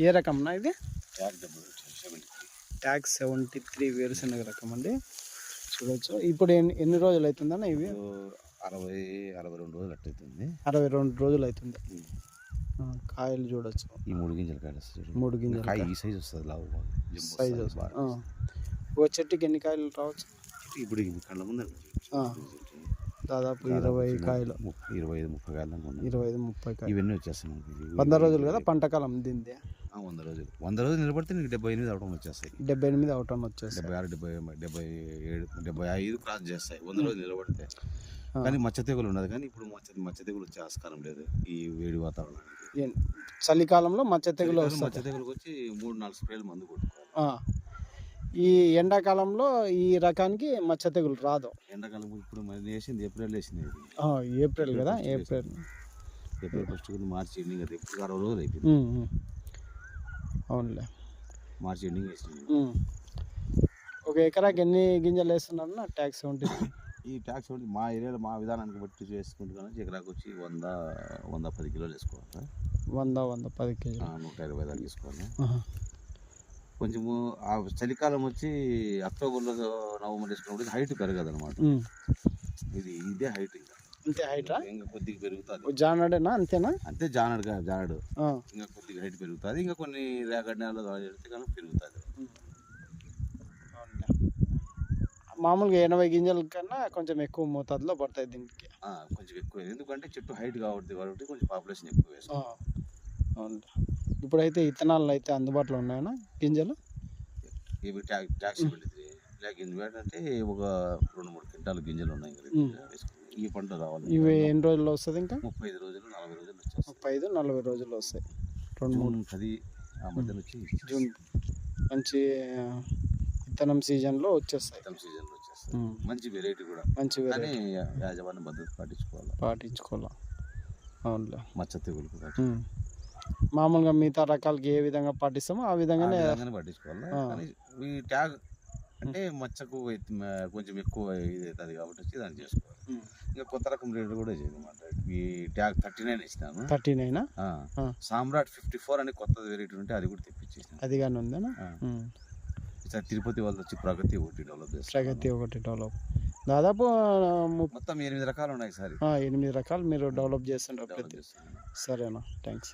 ఏ రకంనా ఇది? Tag 73. Tag 73 వేరుశనగ రకం అండి. చూడవచ్చు. ఇప్పుడు ఎన్ని రోజులు అవుతుందన్న ఇవి? 62 రోజులు అట్టవుతుంది. 62 రోజులు అవుతుంది. కాయలు చూడొచ్చు. ఈ 3 గింజల కాయలు వస్తాయి. 3 గింజల కాయ ఈ సైజు వస్తుంది. లావు సైజు వస్తుంది. ఒక చెట్టుకి ఎన్ని కాయలు రావచ్చు? ఇప్పుడు కళ్ళ ముందండి దాదాపు 20 కాయలు, 25-30 కాయలు. 25-30 కాయలు. ఇవన్నీ వచ్చేస్తాయి. 100 రోజులు కదా పంటకాలం దీనిది. 100 రోజులు. 100 రోజులు నిలబడితే నీకు 78 అవటం వచ్చేస్తాయి. 78 అవటం వచ్చేస్తాయి. 76, 77, 75 క్రాస్ చేస్తాయి 100 రోజులు నిలబడితే. కానీ మచ్చ తెగులు ఉండదు. కానీ ఇప్పుడు మచ్చ తెగులు వచ్చే ఆస్కారం లేదు ఈ వేడి వాతావరణానికి. చలికాలంలో మచ్చ తెగులు వస్తుంది. మచ్చ తెగులుకి వచ్చి 3-4 స్ప్రేలు మందు కొట్టుకోవాలి. ఈ ఎండాకాలంలో ఈ రకానికి మచ్చ తెగులు రాదు. ఎండాకాలం ఇప్పుడు మరి వేసింది ఏప్రిల్ వేసింది. ఏప్రిల్ కదా, ఏప్రిల్ ఫస్ట్ మార్చి ఎండింగ్. అది ఇప్పుడు 60 రోజులు అయిపోయింది. అవునులే, మార్చి ఎండింగ్ వేసింది. ఒక ఎకరాకి ఎన్ని గింజలు వేస్తున్నారు ట్యాగ్ 73? ఈ ట్యాగ్ 70 మా ఏరియాలో మా విధానానికి బట్టి చేసుకుంటున్నాను. ఎకరాకి వచ్చి 100-110 కిలోలు వేసుకోవాలి. 100-110 కేజీలు, 120 దాకా తీసుకోవాలి. కొంచెము ఆ చలికాలం వచ్చి అక్టోబర్లో నవంబర్ వేసుకున్నప్పుడు హైట్ పెరగదు అనమాట. ఇదే హైట్. ఇంకా అంతే హైట్ ఇంకా కొద్దిగా పెరుగుతుంది. జానడేనా? అంతేనా? అంతే జానడు ఇంకా కొద్దిగా హైట్ పెరుగుతుంది. ఇంకా కొన్ని రేగడి నెలలో పెడితే కానీ పెరుగుతుంది. మామూలుగా 80 గింజల కన్నా కొంచెం ఎక్కువ మోతాదులో పడతాయి దీనికి. కొంచెం ఎక్కువ, ఎందుకంటే చెట్టు హైట్ కాబట్టి కొంచెం పాపులేషన్ ఎక్కువ వేస్తాం. అవును. ఇప్పుడైతే ఇత్తనాలు అయితే అందుబాటులో ఉన్నాయన్నా గింజలు? ఇవి ట్యాగ్ 73 గింజలు అంటే ఒక 2-3 క్వింటాలు గింజలు ఉన్నాయి. ఈ పంట రావాలి. ఇవి ఎన్ని రోజుల్లో వస్తుంది? ఇంకా 35 రోజులు 40 రోజులు వచ్చేస్తాయి. 35-40 రోజుల్లో వస్తాయి. 2-3 ఆ మధ్యలో వచ్చి జూన్ మంచి విత్తనం సీజన్లో వచ్చేస్తాయి. మంచి వెరైటీ కూడా. మంచి వెరైటీ. యాజమాన్య పద్ధతి పాటించుకోవాలి. అవునులే. మచ్చ తెగులు మామూలుగా మిగతా రకాలకి ఏ విధంగా పాటిస్తామో ఆ విధంగానే పాటించుకోవాలి. కానీ ఈ ట్యాగ్ అంటే మచ్చకు కొంచెం ఎక్కువ ఇది అవుతుంది కాబట్టి దాన్ని చేసుకోవాలి. ఇంకా కొత్త రకం రేటు కూడా చేయదన్నమాట. ఈ ట్యాగ్ 39 ఇచ్చినాను. 39 సామ్రాట్ 54 అని కొత్త వెరైటీ ఉంటే అది కూడా తెప్పించేసాను. అది కానీ ఉందేనా? తిరుపతి వాళ్ళు వచ్చి ప్రగతి ఒకటి డెవలప్ చేస్తారు. దాదాపు మొత్తం 8 రకాలు ఉన్నాయి సార్. 8 రకాలు మీరు డెవలప్ చేస్తుంటారు. సరేనా, థ్యాంక్స్.